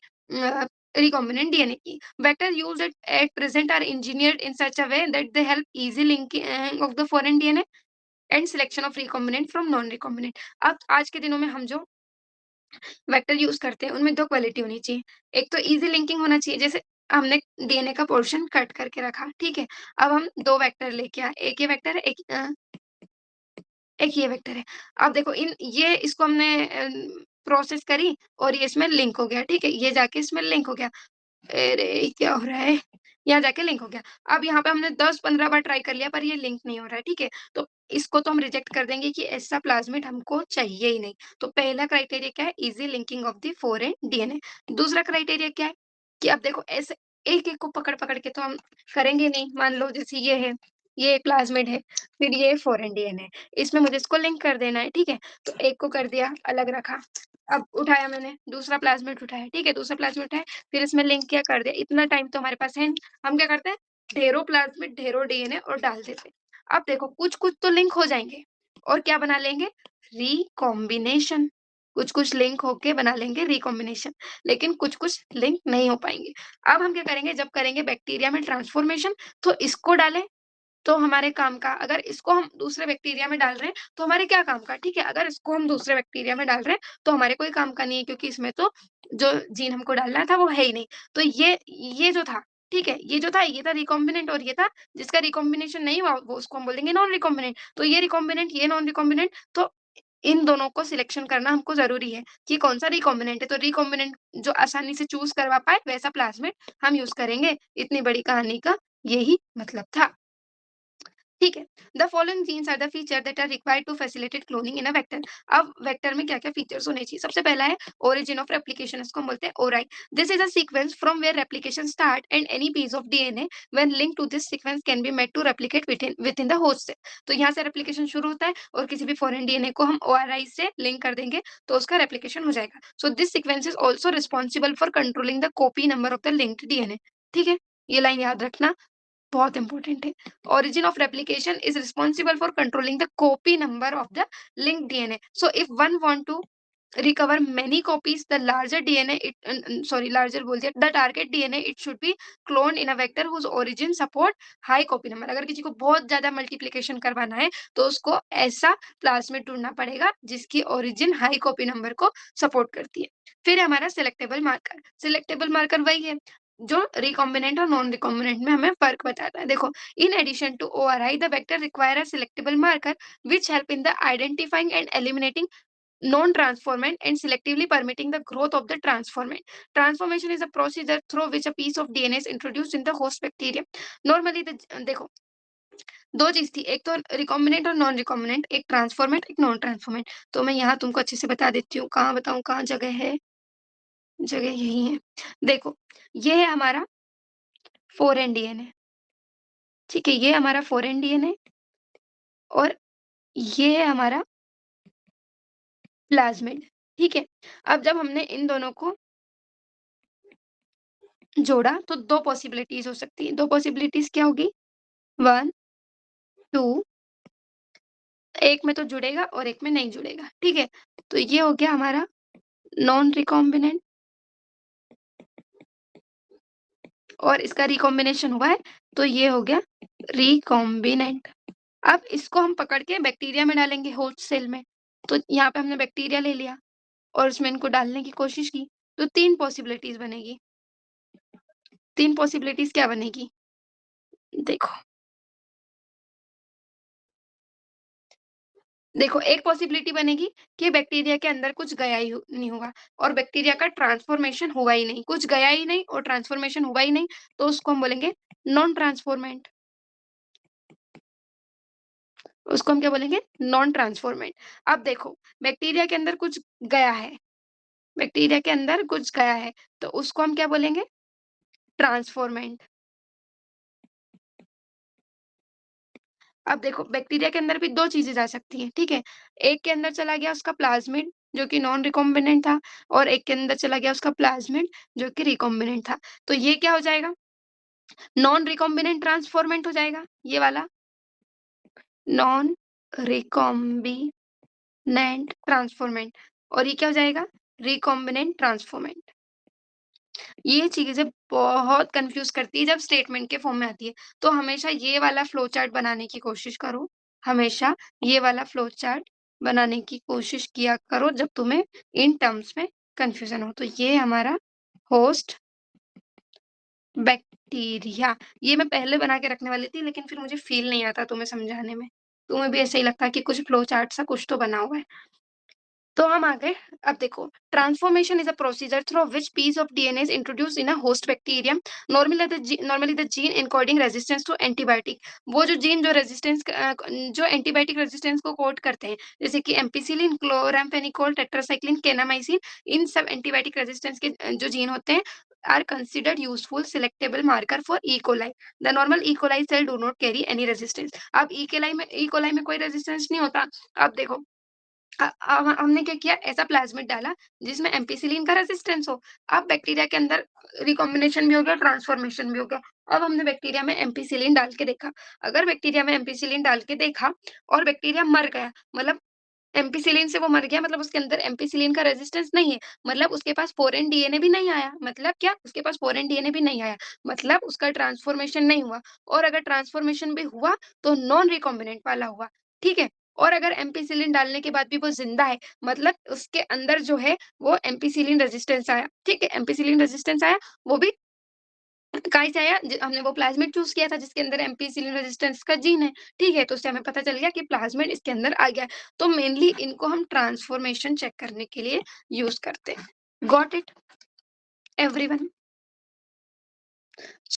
recombinant DNA की। Vector used at present are engineered in such a way that they help easy linking of the foreign DNA and selection of recombinant from non recombinant. अब आज के दिनों में हम जो वेक्टर यूज करते हैं उनमें दो क्वालिटी होनी चाहिए। एक तो इजी लिंकिंग होना चाहिए, जैसे हमने डीएनए का पोर्शन कट करके रखा, ठीक है। अब हम दो वेक्टर लेके आए, एक ये वेक्टर है, एक ये वेक्टर है। अब देखो इन ये इसको हमने प्रोसेस करी और ये इसमें लिंक हो गया, ठीक है। ये जाके इसमें लिंक हो गया। अरे! क्या हो रहा है? यहाँ जाके लिंक हो गया। अब यहाँ पे हमने 10-15 बार ट्राई कर लिया पर ये लिंक नहीं हो रहा है, ठीक है? तो इसको तो हम रिजेक्ट कर देंगे कि ऐसा प्लाज़मिड हमको चाहिए ही नहीं। तो पहला क्राइटेरिया क्या है? Easy linking of the foreign DNA. दूसरा क्राइटेरिया क्या है? कि अब देखो ऐसे एक-एक को पकड़-पकड़ के तो हम करेंगे नहीं। मान लो जैसे ये प्लाज़मिड है, फिर ये फॉरेन डीएनए है। इसमें मुझे इसको लिंक कर देना है, ठीक है? तो एक को कर दिया, अलग रखा। अब उठाया मैंने, दूसरा प्लाज़मिड उठाया, ठीक है? दूसरा प्लाज़मिड उठाया, फिर इसमें लिंक क्या कर दिया। इतना टाइम तो हमारे पास है नहीं। हम क्या करते हैं, ढेरों प्लाज़मिड, ढेरों डीएनए और डाल देते हैं। अब देखो कुछ-कुछ तो लिंक हो जाएँगे और क्या बना लेंगे, रिकॉम्बिनेशन। कुछ-कुछ लिंक होके बना लेंगे रिकॉम्बिनेशन, लेकिन कुछ-कुछ लिंक नहीं हो पाएँगे। अब हम क्या करेंगे, जब करेंगे बैक्टीरिया में ट्रांसफॉर्मेशन तो इसको डालें तो हमारे काम का, अगर इसको हम दूसरे बैक्टीरिया में डाल रहे हैं, तो हमारे क्या काम का, ठीक है? अगर इसको हम दूसरे बैक्टीरिया में डाल रहे हैं, तो हमारे कोई काम का नहीं है क्योंकि इसमें तो जो जीन हमको डालना था वो है ही नहीं। तो ये जो था, ठीक है? ये था रिकॉम्बिनेंट और ये था जिसका रिकॉम्बिनेशन नहीं हुआ वो उसको हम बोलेंगे नॉन रिकॉम्बिनेंट। तो ये रिकॉम्बिनेंट, ये नॉन रिकॉम्बिनेंट, तो इन दोनों को सिलेक्शन करना हमको ज़रूरी है कि कौन-सा रिकॉम्बिनेंट है। तो रिकॉम्बिनेंट जो आसानी से चूज़ करवा पाए वैसा प्लाज़मिड हम यूज़ करेंगे। इतनी बड़ी कहानी का यही मतलब था। ठीक है। The following genes are the feature that are required to facilitate cloning in a vector. अब वेक्टर में क्या-क्या फीचर्स होने चाहिए? सबसे पहला है ओरिजिन ऑफ रेप्लिकेशन, इसको हम बोलते हैं ori. This is a sequence from where replication start and any piece of DNA when linked to this sequence can be made to replicate within the host cell. तो यहाँ से replication शुरू होता है और किसी भी फॉरेन डीएनए को हम ओआरआई से लिंक कर देंगे तो उसका रेप्लिकेशन हो जाएगा। So this sequence is also responsible for controlling the copy number of the linked DNA. ठीक है? ये लाइन याद रखना, बहुत इंपॉर्टेंट है। Origin of replication is responsible for controlling the copy number of the linked DNA. So if one want to recover many copies, the larger DNA larger बोल दिया, the target DNA it should be cloned in a vector whose origin support high copy number। अगर किसी को बहुत ज्यादा multiplication करवाना है तो उसको ऐसा प्लाज्मिड ढूंढना पड़ेगा जिसकी ओरिजिन हाई कॉपी नंबर को सपोर्ट करती है। फिर हमारा सिलेक्टेबल मार्कर वही है जो रिकॉम्बिनेंट और नॉन रिकॉम्बिनेंट में हमें फर्क बताता है। देखो, in addition to ORI the vector require a selectable marker which help in the identifying and eliminating non-transformant and selectively permitting the growth of the transformant. Transformation is a procedure through which a piece of DNA is introduced in the host bacterium. Normally देखो, दो चीज थी, एक तो recombinant और non recombinant, एक transformant एक non transformant. तो मैं यहाँ तुमको अच्छे से बता देती हूँ, कहाँ बताऊँ, कहाँ जगह है, जगह यही है। देखो, ये है हमारा 4 NDNA, ठीक है, ये हमारा 4 NDNA और ये है हमारा प्लाज्मिड, ठीक है। अब जब हमने इन दोनों को जोड़ा तो दो पॉसिबिलिटीज हो सकती है। दो पॉसिबिलिटीज क्या होगी, 1 2, एक में तो जुड़ेगा और एक में नहीं जुड़ेगा, ठीक है। तो ये हो गया हमारा नॉन रिकॉम्बिनेंट और इसका रिकॉम्बिनेशन हुआ है तो ये हो गया रिकॉम्बिनेंट। अब इसको हम पकड़ के बैक्टीरिया में डालेंगे होस्ट सेल में। तो यहाँ पे हमने बैक्टीरिया ले लिया और उसमें इनको डालने की कोशिश की, तो 3 पॉसिबिलिटीज़ बनेगी। 3 पॉसिबिलिटीज़ क्या बनेगी? देखो, देखो एक पॉसिबिलिटी बनेगी कि बैक्टीरिया के अंदर कुछ गया ही नहीं होगा और बैक्टीरिया का ट्रांसफॉर्मेशन हुआ ही नहीं, कुछ गया ही नहीं और ट्रांसफॉर्मेशन हुआ ही नहीं, तो उसको हम बोलेंगे नॉन ट्रांसफॉर्मेंट। उसको हम क्या बोलेंगे? Non transformant. अब देखो, बैक्टीरिया के अंदर कुछ गया है, बैक्टीरिया के अंदर कुछ गया है, तो उसको हम क्या बोलेंगे? ट्रांसफॉर्मेंट। अब देखो, बैक्टीरिया के अंदर भी 2 चीज़ें जा सकती हैं, ठीक है? एक के अंदर चला गया उसका प्लाज्मिड जो कि नॉन रिकॉम्बिनेंट था और एक के अंदर चला गया उसका प्लाज्मिड जो कि रिकॉम्बिनेंट था। तो ये क्या हो जाएगा? नॉन रिकॉम्बिनेंट ट्रांसफॉर्मेंट हो जाएगा, ये वाला नॉन रिकॉम्बिनेंट ट्रांसफॉर्मेंट और ये क्या हो जाएगा? Recombinant transformant. ये चीज़ें बहुत कन्फ्यूज़ करती है जब स्टेटमेंट के फॉर्म में आती है। तो हमेशा ये वाला फ्लो चार्ट बनाने की कोशिश करो। हमेशा ये वाला फ्लो चार्ट बनाने की कोशिश किया करो जब तुम्हें इन टर्म्स में कन्फ्यूज़न हो। तो ये हमारा होस्ट बैक्टीरिया, ये मैं पहले बना के रखने वाली थी लेकिन फिर मुझे फ़ील नहीं आता तुम्हें समझाने में। तुम्हें भी ऐसा ही लगता है कि कुछ फ्लो चार्ट सा कुछ तो बना हुआ है। तो हम आ गए, अब देखो transformation is a procedure through which piece of DNA is introduced in a host bacterium normally the gene encoding resistance to antibiotic. वो जो जीन जो रेजिस्टेंस जो एंटीबायोटिक रेजिस्टेंस को कोड करते हैं जैसे कि एम्पिसिलिन क्लोराम्फेनिकोल टेट्रासाइक्लिन केनामाइसिन, इन सब एंटीबायोटिक रेजिस्टेंस के जो जीन होते हैं are considered useful selectable marker for E. coli. The normal E. coli cell do not carry any resistance. अब E. coli में कोई रेजिस्टेंस नहीं होता। अब देखो हमने क्या किया ऐसा प्लाज्मिड डाला जिसमें एम्पिसिलिन का रेजिस्टेंस हो। अब बैक्टीरिया के अंदर रिकॉम्बिनेशन भी हो गया, ट्रांसफॉर्मेशन भी हो गया। अब हमने बैक्टीरिया में एम्पिसिलिन डाल के देखा। अगर बैक्टीरिया में एम्पिसिलिन डाल के देखा और बैक्टीरिया मर गया, मतलब एम्पिसिलिन से वो मर गया मतलब उसके अंदर एम्पिसिलिन का रेजिस्टेंस नहीं है, मतलब उसके पास फोरेन डीएनए भी नहीं आया। मतलब क्या? उसके पास फोरेन डीएनए भी नहीं आया, मतलब उसका ट्रांसफॉर्मेशन नहीं हुआ। और अगर ट्रांसफॉर्मेशन भी हुआ तो नॉन रिकॉम्बिनेंट वाला हुआ, ठीक है? और अगर एम्पिसिलिन डालने के बाद भी वो जिंदा है, मतलब उसके अंदर जो है वो एम्पिसिलिन रेजिस्टेंस आया, ठीक है? एम्पिसिलिन रेजिस्टेंस आया, वो भी काहे से आया? हमने वो प्लाज्मिड चूज़ किया था जिसके अंदर एम्पिसिलिन रेजिस्टेंस का जीन है, ठीक है? तो उससे हमें पता चल गया कि प्लाज्मिड इसके अंदर आ गया है। तो मेनली इनको हम ट्रांसफॉर्मेशन चेक करने के लिए यूज़ करते हैं। Got it everyone?